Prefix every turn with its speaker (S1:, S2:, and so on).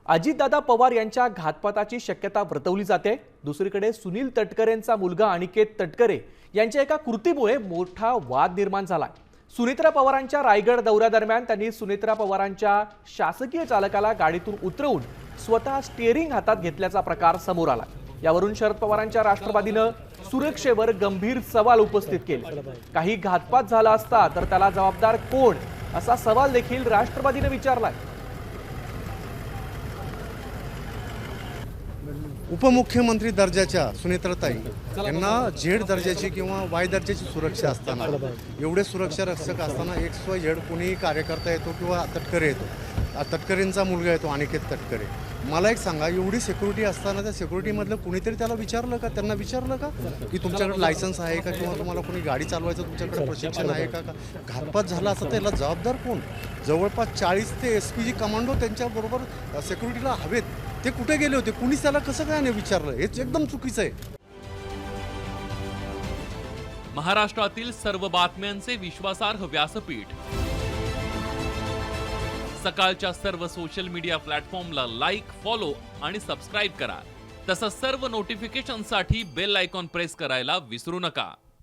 S1: अजितदादा पवार यांच्या घातपाताची शक्यता वर्तवली जाते। दुसरीकडे सुनील तटकरेंचा मुलगा अनिकेत तटकरे यांच्या एका कृतीमुळे मोठा वाद निर्माण झाला। सुनेत्रा पवारांच्या रायगड दौऱ्यादरम्यान त्यांनी सुनेत्रा पवारांच्या शासकीय चालकाला गाडीतून उतरवून स्वतः स्टीअरिंग हातात घेतल्याचा प्रकार समोर आला। यावरून शरद पवारांच्या राष्ट्रवादीने सुरक्षेवर गंभीर सवाल उपस्थित केले। काही घातपात झाला असता तर त्याला जबाबदार कोण असा सवाल देखील राष्ट्रवादीने विचारलाय।
S2: उपमुख्यमंत्री दर्जाच्या सुनेत्राताई यांना झेड दर्जाची किंवा वाय दर्जाची सुरक्षा असताना, एवढे सुरक्षा रक्षक असताना XYZ कोणीही कार्यकर्ता येतो किंवा तटकरे येतो, तटकरेंचा मुलगा येतो अनिकेत तटकरे, मला एक सांगा, एवढी सिक्युरिटी असताना त्या सिक्युरिटीमधलं कुणीतरी त्याला विचारलं का, त्यांना विचारलं का की तुमच्याकडे लायसन्स आहे का, किंवा तुम्हाला कोणी गाडी चालवायचं तुमच्याकडे प्रशिक्षण आहे का? घातपात झाला असता त्याला जबाबदार कोण? जवळपास 40 ते SPG कमांडो त्यांच्याबरोबर सिक्युरिटीला हवेत, ते कुठे गेले होते? कुणीच त्याला कसं काय नाही विचारलं? हेच एकदम चुकीचं आहे।
S3: महाराष्ट्रातील सर्व बातम्यांचे विश्वासार्ह व्यासपीठ, सकाळच्या सर्व सोशल मीडिया प्लॅटफॉर्मला लाईक, फॉलो आणि सबस्क्राईब करा। तसंच सर्व नोटिफिकेशनसाठी बेल आयकॉन प्रेस करायला विसरू नका।